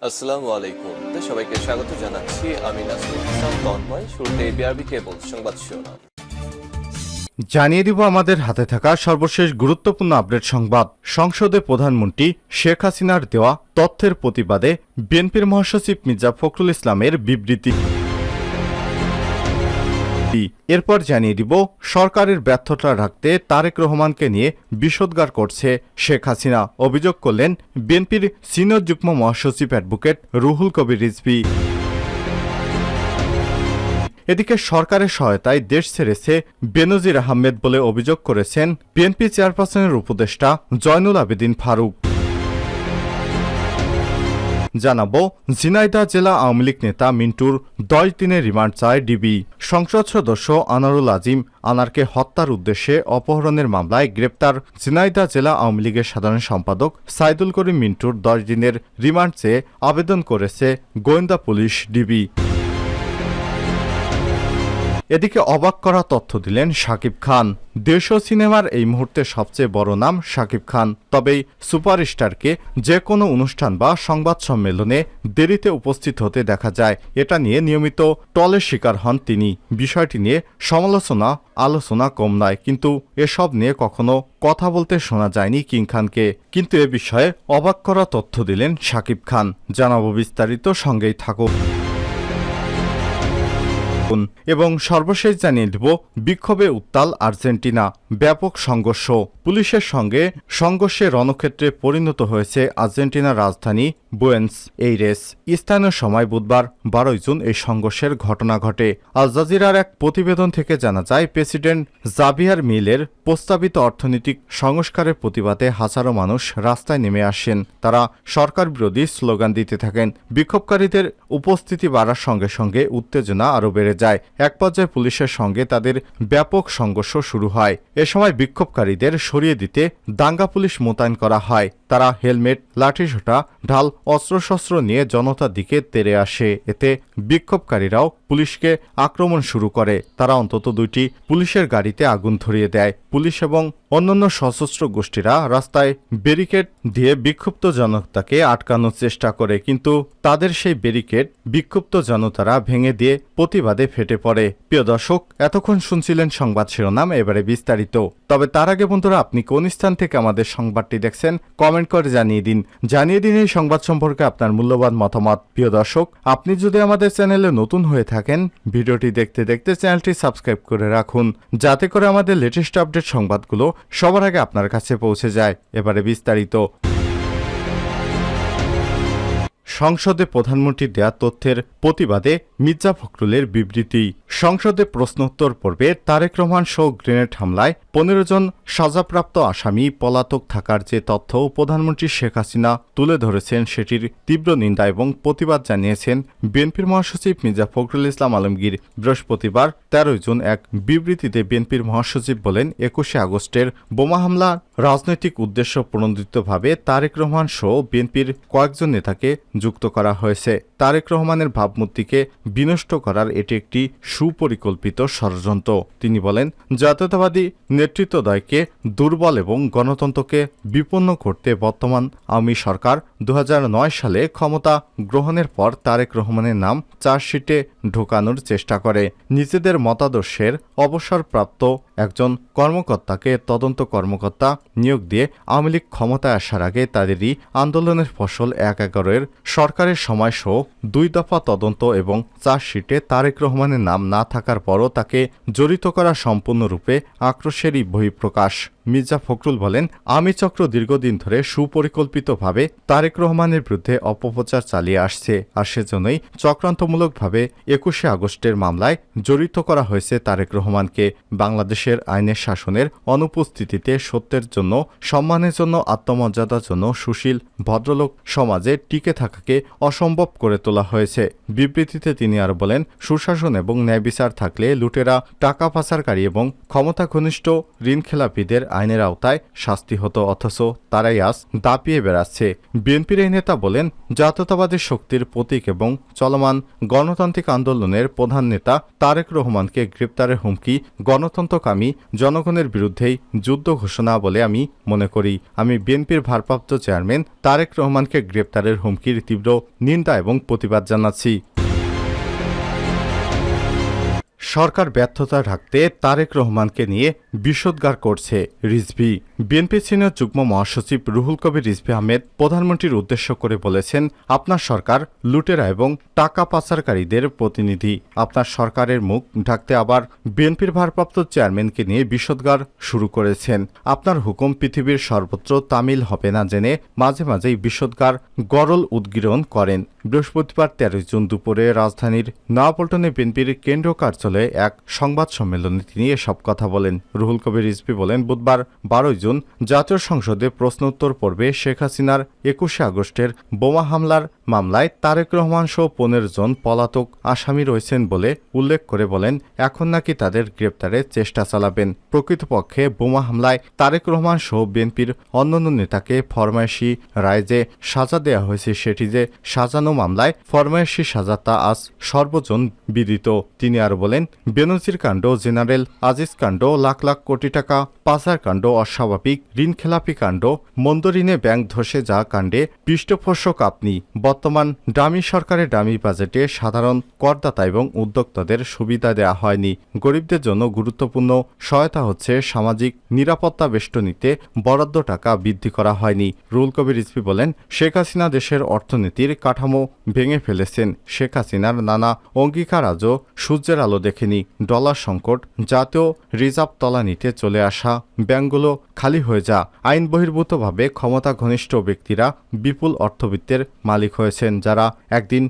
আসসালামু আলাইকুম। সবাইকে স্বাগত জানাচ্ছি। আমি নাসরুল ইসলাম তন্ময়। শুরুতে বিআরবি কেবল সংবাদ শিরোনাম জানিয়ে দিব আমাদের হাতে থাকা সর্বশেষ গুরুত্বপূর্ণ আপডেট সংবাদ। সংসদে প্রধানমন্ত্রী শেখ হাসিনার দেওয়া তথ্যের প্রতিবাদে বিএনপির মহাসচিব মির্জা ফখরুল ইসলামের বিবৃতি। এরপর জানিয়ে দিব সরকারের ব্যর্থতা ঢাকতে তারেক রহমানকে নিয়ে বিষোদ্গার করছে শেখ হাসিনা। অভিযোগ করলেন বিএনপির সিনিয়র যুগ্ম মহাসচিব অ্যাডভোকেট রুহুল কবির রিজভী। এদিকে সরকারের সহায়তায় দেশ ছেড়েছে বেনজির আহমেদ বলে অভিযোগ করেছেন বিএনপি চেয়ারপারসনের উপদেষ্টা জয়নুল আবেদিন ফারুক। জানাবো ঝিনাইদহ জেলা আওয়ামী লীগ নেতা মিন্টুর 10 দিনের রিমান্ড চায় ডিবি। সংসদ সদস্য আনারুল আজিম আনারকে হত্যার উদ্দেশ্যে অপহরণের মামলায় গ্রেপ্তার ঝিনাইদহ জেলা আওয়ামী লীগের সাধারণ সম্পাদক সাইদুল করিম মিন্টুর 10 দিনের রিমান্ড চেয়ে আবেদন করেছে গোয়েন্দা পুলিশ ডিবি। এদিকে অবাক করা তথ্য দিলেন শাকিব খান। দেশীয় সিনেমার এই মুহূর্তে সবচেয়ে বড় নাম শাকিব খান। তবেই সুপারস্টারকে যে কোনো অনুষ্ঠান বা সংবাদ সম্মেলনে দেরিতে উপস্থিত হতে দেখা যায়। এটা নিয়ে নিয়মিত টলের শিকার হন তিনি। বিষয়টি নিয়ে আলোচনা কম নয়, কিন্তু এসব নিয়ে কখনো কথা বলতে শোনা যায়নি কিং খানকে। কিন্তু এ বিষয়ে অবাক করা তথ্য দিলেন শাকিব খান। জানাবো বিস্তারিত, সঙ্গেই থাকুক। এবং সর্বশেষ জানিয়ে দেব বিক্ষোভে উত্তাল আর্জেন্টিনা, ব্যাপক সংঘর্ষ। পুলিশের সঙ্গে সংঘর্ষে রণক্ষেত্রে পরিণত হয়েছে আর্জেন্টিনার রাজধানী বুয়েন্স এইরেস। স্থানীয় সময় বুধবার 12 জুন এই সংঘর্ষের ঘটনা ঘটে। আল জাজিরার এক প্রতিবেদন থেকে জানা যায়, প্রেসিডেন্ট জাভিয়ার মিলের প্রস্তাবিত অর্থনৈতিক সংস্কারের প্রতিবাদে হাজারো মানুষ রাস্তায় নেমে আসেন। তারা সরকার বিরোধী স্লোগান দিতে থাকেন। বিক্ষোভকারীদের উপস্থিতি বাড়ার সঙ্গে সঙ্গে উত্তেজনা আরও বেড়ে যায়। এক পর্যায়ে পুলিশের সঙ্গে তাদের ব্যাপক সংঘর্ষ শুরু হয়। এ সময় বিক্ষোভকারীদের সরিয়ে দিতে দাঙ্গা পুলিশ মোতায়েন করা হয়। তারা হেলমেট, লাঠিসোঁটা, ঢাল, অস্ত্রশস্ত্র নিয়ে জনতার দিকে তেড়ে আসে। এতে বিক্ষোভকারীরাও পুলিশকে আক্রমণ শুরু করে। তারা অন্তত 2টি পুলিশের গাড়িতে আগুন ধরিয়ে দেয়। পুলিশ এবং অন্যান্য সশস্ত্র গোষ্ঠীরা রাস্তায় ব্যারিকেড দিয়ে বিক্ষুব্ধ জনতাকে আটকানোর চেষ্টা করে, কিন্তু তাদের সেই ব্যারিকেড বিক্ষুব্ধ জনতারা ভেঙে দিয়ে প্রতিবাদে ফেটে পড়ে। প্রিয় দর্শক, এতক্ষণ শুনছিলেন সংবাদ শিরোনাম, এবারে বিস্তারিত। তবে তার আগে বন্ধুরা, আপনি কোন স্থান থেকে আমাদের সংবাদটি দেখছেন কমেন্ট করে জানিয়ে দিন এই সংবাদ সম্পর্কে আপনার মূল্যবান মতামত। প্রিয় দর্শক, আপনি যদি আমাদের চ্যানেলে নতুন হয়ে থাকেন, ভিডিওটি দেখতে দেখতে চ্যানেলটি সাবস্ক্রাইব করে রাখুন, যাতে করে আমাদের লেটেস্ট আপডেট সংবাদগুলো সবার আগে আপনার কাছে পৌঁছে যায়। এবারে বিস্তারিত। সংসদে প্রধানমন্ত্রীর দেয়া তথ্যের প্রতিবাদে মির্জা ফখরুলের বিবৃতি। সংসদে প্রশ্নোত্তর পর্বে তারেক রহমান সহ গ্রেনেড হামলায় 15 জন সাজাপ্রাপ্ত আসামি পলাতক থাকার যে তথ্য প্রধানমন্ত্রী শেখ হাসিনা তুলে ধরেছেন, সেটির তীব্র নিন্দা এবং প্রতিবাদ জানিয়েছেন বিএনপির মহাসচিব মির্জা ফখরুল ইসলাম আলমগীর। বৃহস্পতিবার 13 জুন এক বিবৃতিতে বিএনপির মহাসচিব বলেন, 21শে আগস্টের বোমা হামলা রাজনৈতিক উদ্দেশ্য প্রণোদিতভাবে তারেক রহমান সহ বিএনপির কয়েকজন নেতাকে যুক্ত করা হয়েছে। তারেক রহমানের ভাবমূর্তিকে বিনষ্ট করার এটি একটি সুপরিকল্পিত ষড়যন্ত্র। তিনি বলেন, জাতীয়তাবাদী নেতৃত্বদ্বয়কে দুর্বল এবং গণতন্ত্রকে বিপন্ন করতে বর্তমান আওয়ামী সরকার 2009 সালে ক্ষমতা গ্রহণের পর তারেক রহমানের নাম চার্জশিটে ঢোকানোর চেষ্টা করে। নিজেদের মতাদর্শের অবসরপ্রাপ্ত একজন কর্মকর্তাকে তদন্ত কর্মকর্তা নিয়োগ দিয়ে আওয়ামী লীগ ক্ষমতায় আসার আগে তাদেরই আন্দোলনের ফসল 1/11-এর সরকারের সময়সহ 2 দফা তদন্ত এবং চার্জশিটে তারেক রহমানের নাম না থাকার পরও তাকে জড়িত করা সম্পূর্ণরূপে আক্রোশেরই বহিঃপ্রকাশ। মির্জা ফখরুল বলেন, আওয়ামী চক্র দীর্ঘদিন ধরে সুপরিকল্পিতভাবে তারেক রহমানের বিরুদ্ধে অপপ্রচার চালিয়ে আসছে, আর সেজন্যই চক্রান্তমূলকভাবে 21শে আগস্টের মামলায় জড়িত করা হয়েছে তারেক রহমানকে। বাংলাদেশের আইনের শাসনের অনুপস্থিতিতে সত্যের জন্য, সম্মানের জন্য, আত্মমর্যাদার জন্য সুশীল ভদ্রলোক সমাজে টিকে থাকাকে অসম্ভব করে তোলা হয়েছে। বিবৃতিতে তিনি আরও বলেন, সুশাসন এবং ন্যায় বিচার থাকলে লুটেরা, টাকা পাচারকারী এবং ক্ষমতা ঘনিষ্ঠ ঋণখেলাপিদের আইনের আওতায় শাস্তি হতো, অথচ তারাই আজ দাপিয়ে বেড়াচ্ছে। বিএনপির এই নেতা বলেন, জাতীয়তাবাদী শক্তির প্রতীক এবং চলমান গণতান্ত্রিক আন্দোলনের প্রধান নেতা তারেক রহমানকে গ্রেপ্তারের হুমকি গণতন্ত্রকামী জনগণের বিরুদ্ধেই যুদ্ধ ঘোষণা বলে আমি মনে করি। আমি বিএনপির ভারপ্রাপ্ত চেয়ারম্যান তারেক রহমানকে গ্রেপ্তারের হুমকির তীব্র নিন্দা এবং প্রতিবাদ জানাচ্ছি। সরকার ব্যর্থতা ঢাকতে তারেক রহমানকে নিয়ে বিষোদ্গার করছে রিজভী। বিএনপি সিনিয়র যুগ্ম মহাসচিব রুহুল কবির রিজভী আহমেদ প্রধানমন্ত্রীর উদ্দেশ্য করে বলেছেন, আপনার সরকার লুটেরা এবং টাকা পাচারকারীদের প্রতিনিধি। আপনার সরকারের মুখ ঢাকতে আবার বিএনপির ভারপ্রাপ্ত চেয়ারম্যানকে নিয়ে বিষোদ্গার শুরু করেছেন। আপনার হুকুম পৃথিবীর সর্বত্র তামিল হবে না জেনে মাঝে মাঝেই বিষোদ্গার গরল উদ্গীরণ করেন। বৃহস্পতিবার 13 জুন দুপুরে রাজধানীর নয়াপল্টনে বিএনপির কেন্দ্রীয় কার্যালয়ে এক সংবাদ সম্মেলনে তিনি এসব কথা বলেন। রুহুল কবির রিজভী বলেন, বুধবার 12 জুন জাতীয় সংসদে প্রশ্নোত্তর পর্বে শেখ হাসিনার 21 আগস্টের বোমা হামলার মামলায় তারেক রহমান সহ 15 জন পলাতক আসামি রয়েছেন বলে উল্লেখ করে বলেন, এখন নাকি তাদের গ্রেপ্তারের চেষ্টা চালাবেন। প্রকৃতপক্ষে বোমা হামলায় তারেক রহমান সহ বিএনপির অন্যান্য নেতাকে ফরমায়েশি রায় যে সাজা দেওয়া হয়েছে, সেটি যে সাজানো মামলায় ফরমায়েশি সাজা তা আজ সর্বজন বিদিত। তিনি আরও বলেন, বেনজির কাণ্ড, জেনারেল আজিজ কাণ্ড, লাখ লাখ কোটি টাকা পাচার কাণ্ড, অস্বাভাবিক ঋণখেলাপি কাণ্ড, মন্দরিনে ব্যাংক ধসে যাওয়া কাণ্ডে পৃষ্ঠপোষক আপনি। বর্তমান ডামি সরকারের ডামি বাজেটে সাধারণ করদাতা এবং উদ্যোক্তাদের সুবিধা দেওয়া হয়নি। গরিবদের জন্য গুরুত্বপূর্ণ সহায়তা হচ্ছে সামাজিক নিরাপত্তা বেষ্টনীতে বরাদ্দ টাকা বৃদ্ধি করা হয়নি। রুহুল কবির রিজভী বলেন, শেখ হাসিনা দেশের অর্থনীতির কাঠামো ভেঙে ফেলেছেন। শেখ হাসিনার নানা অঙ্গীকার আজও সূর্যের আলো দেখেনি। ডলার সংকট, জাতীয় রিজার্ভ তলানিতে চলে আসা, ব্যাংকগুলো খালি হয়ে যা, আইন বহির্ভূতভাবে ক্ষমতা ঘনিষ্ঠ ব্যক্তিরা বিপুল অর্থবিত্তের মালিক হয়েছেন। যারা একদিন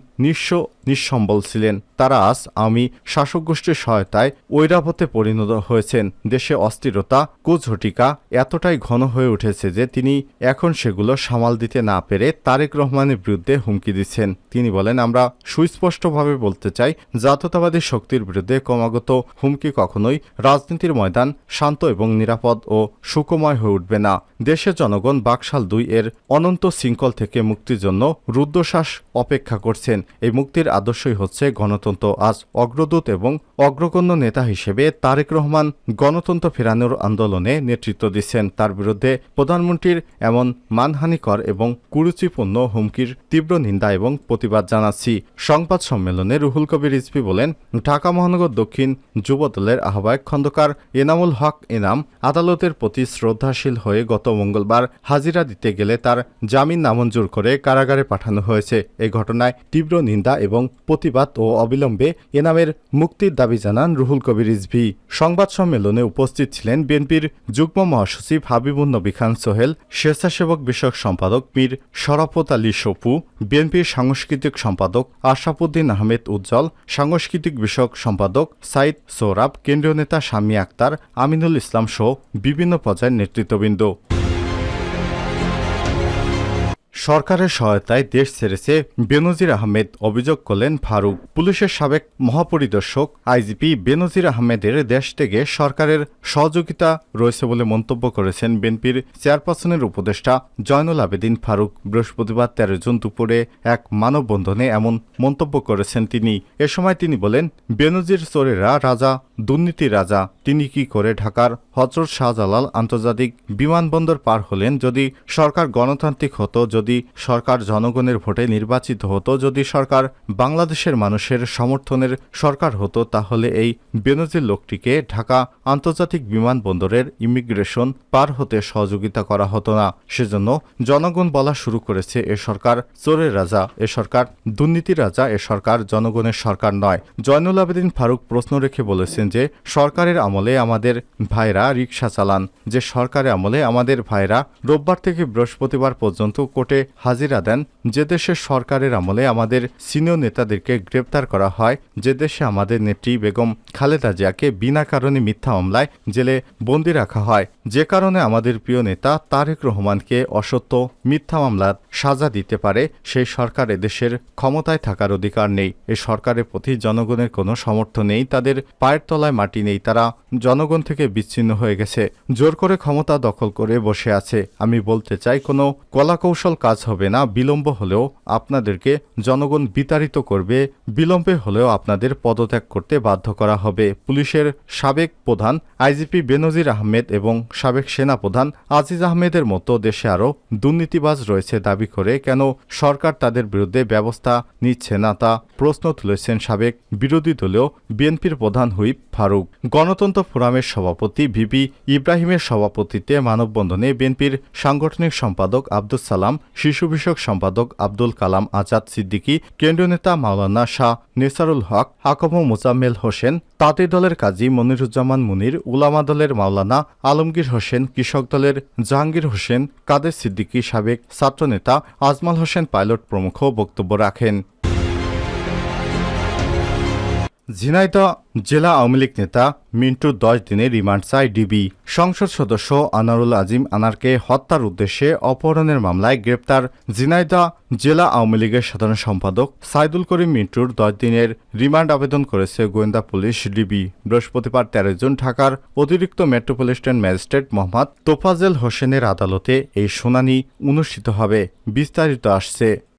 নিঃসম্বল ছিলেন, তারা আজ আমি শাসক গোষ্ঠীর সহায়তায় ঐরাবতে পরিণত হয়েছেন। দেশে অস্থিরতা, কুঝটিকা এতটাই ঘন হয়ে উঠেছে যে তিনি এখন সেগুলো সামাল দিতে না পেরে তারেক রহমানের বিরুদ্ধে হুমকি দিচ্ছেন। তিনি বলেন, আমরা সুস্পষ্টভাবে বলতে চাই, জাতীয়তাবাদী শক্তির বিরুদ্ধে ক্রমাগত হুমকি কখনোই রাজনীতির ময়দান শান্ত এবং নিরাপদ ও সুখময় হয়ে উঠবে না। দেশের জনগণ বাকশাল 2 এর অনন্ত শৃঙ্খল থেকে মুক্তির জন্য রুদ্ধশ্বাস অপেক্ষা করছেন। এই মুক্তির আদর্শই হচ্ছে গণতন্ত্র। আজ অগ্রদূত এবং অগ্রগণ্য নেতা হিসেবে তারেক রহমান গণতন্ত্র ফেরানোর আন্দোলনে নেতৃত্ব দিচ্ছেন। তার বিরুদ্ধে প্রধানমন্ত্রীর এমন মানহানিকর এবং কুরুচিপূর্ণ হুমকির তীব্র নিন্দা এবং প্রতিবাদ জানাচ্ছি। সংবাদ সম্মেলনে রুহুল কবির রিজভী বলেন, ঢাকা মহানগর দক্ষিণ যুবদলের আহ্বায়ক খন্দকার এনামুল হক এনাম আদালতের প্রতি শ্রদ্ধাশীল হয়ে গত মঙ্গলবার হাজিরা দিতে গেলে তার জামিন নামঞ্জুর করে কারাগারে পাঠানো হয়েছে। এই ঘটনায় তীব্র নিন্দা এবং প্রতিবাদ ও অবিলম্বে এনামের মুক্তির দাবি জানান রুহুল কবির রিজভী। সংবাদ সম্মেলনে উপস্থিত ছিলেন বিএনপির যুগ্ম মহাসচিব হাবিবুন নবী খান সোহেল, স্বেচ্ছাসেবক বিষয়ক সম্পাদক মীর শরাফত আলী সপু, বিএনপির সাংস্কৃতিক সম্পাদক আশরাফুদ্দিন আহমেদ উজ্জ্বল, সাংস্কৃতিক বিষয়ক সম্পাদক সাইদ সোহরাব, কেন্দ্রীয় নেতা শামী আক্তার, আমিনুল ইসলাম সহ বিভিন্ন পর্যায়ের নেতৃত্ববৃন্দ। সরকারের সহায়তায় দেশ ছেড়েছে বেনজির আহমেদ, অভিযোগ করলেন ফারুক। পুলিশের সাবেক মহাপরিদর্শক আইজিপি বেনজির আহমেদের দেশ থেকে সরকারের সহযোগিতা রয়েছে বলে মন্তব্য করেছেন বিএনপির চেয়ারপারসনের উপদেষ্টা জয়নুল আবেদিন ফারুক। বৃহস্পতিবার 13 জুন দুপুরে এক মানববন্ধনে এমন মন্তব্য করেছেন তিনি। এ সময় তিনি বলেন, বেনজির চোরেরা রাজা, দুর্নীতির রাজা। তিনি কি করে ঢাকার হযরত শাহজালাল আন্তর্জাতিক বিমানবন্দর পার হলেন? যদি সরকার গণতান্ত্রিক হতো, যদি সরকার জনগণের ভোটে নির্বাচিত হতো, যদি সরকার বাংলাদেশের মানুষের সমর্থনের সরকার হতো, তাহলে এই বেনজির লোকটিকে ঢাকা আন্তর্জাতিক বিমানবন্দরের ইমিগ্রেশন পার হতে সহযোগিতা করা হতো না। সেজন্য জনগণ বলা শুরু করেছে, এ সরকার চোরের রাজা, এ সরকার দুর্নীতির রাজা, এ সরকার জনগণের সরকার নয়। জয়নুল আবেদিন ফারুক প্রশ্ন রেখে বলেছেন যে সরকারের আমলে আমাদের ভাইরা রিকশা চালান, যে সরকারের আমলে আমাদের ভাইরা রোববার থেকে বৃহস্পতিবার পর্যন্ত কোর্টে হাজিরা দেন, যে দেশের সরকারের আমলে আমাদের সিনিয়র নেতাদেরকে গ্রেপ্তার করা হয়, যে দেশে আমাদের নেত্রী বেগম খালেদা জিয়াকে বিনা কারণে মিথ্যা মামলায় জেলে বন্দী রাখা হয়, যে কারণে আমাদের প্রিয় নেতা তারেক রহমানকে অসত্য মিথ্যা মামলার সাজা দিতে পারে সেই সরকার এদেশের ক্ষমতায় থাকার অধিকার নেই। এই সরকারের প্রতি জনগণের কোনো সমর্থন নেই, তাদের পায়ের তলায় মাটি নেই, তারা জনগণ থেকে বিচ্ছিন্ন হয়ে গেছে, জোর করে ক্ষমতা দখল করে বসে আছে। আমি বলতে চাই, কোনো কলাকৌশল কাজ হবে না। বিলম্ব হলেও আপনাদেরকে জনগণ বিতাড়িত করবে, বিলম্বে হলেও আপনাদের পদত্যাগ করতে বাধ্য করা হবে। পুলিশের সাবেক প্রধান আইজিপি বেনজির আহমেদ এবং সাবেক সেনাপ্রধান আজিজ আহমেদের মতো দেশে আরও দুর্নীতিবাজ রয়েছে দাবি করে কেন সরকার তাদের বিরুদ্ধে ব্যবস্থা নিচ্ছে না তা প্রশ্ন তুলেছেন সাবেক বিরোধী দলীয় বিএনপির প্রধান হুইপ ফারুক। গণতন্ত্র ফোরামের সভাপতি ভিপি ইব্রাহিমের সভাপতিত্বে মানববন্ধনে বিএনপির সাংগঠনিক সম্পাদক আব্দুল সালাম, শিশু বিষয়ক সম্পাদক আব্দুল কালাম আজাদ সিদ্দিকী, কেন্দ্রীয় নেতা মাওলানা শাহ নেসারুল হক, হাকম মোজাম্মেল হোসেন, তাঁতি দলের কাজী মনিরুজ্জামান মুনির, উলামা দলের মাওলানা আলমগীর হোসেন, কৃষক দলের জাহাঙ্গীর হোসেন, কাদের সিদ্দিকী, সাবেক ছাত্রনেতা আজমাল হোসেন পাইলট প্রমুখ বক্তব্য রাখেন। ঝিনাইদহ জেলা আওয়ামী লীগ নেতা মিন্টুর 10 দিনের রিমান্ড চায় ডিবি। সংসদ সদস্য আনারুল আজিম আনারকে হত্যার উদ্দেশ্যে অপহরণের মামলায় গ্রেপ্তার ঝিনাইদহ জেলা আওয়ামী লীগের সাধারণ সম্পাদক সাইদুল করিম মিন্টুর 10 দিনের রিমান্ড আবেদন করেছে গোয়েন্দা পুলিশ ডিবি। বৃহস্পতিবার 13 জুন ঢাকার অতিরিক্ত মেট্রোপলিটন ম্যাজিস্ট্রেট মোহাম্মদ তোফাজ্জল হোসেনের আদালতে এই শুনানি অনুষ্ঠিত হবে। বিস্তারিত আসছে।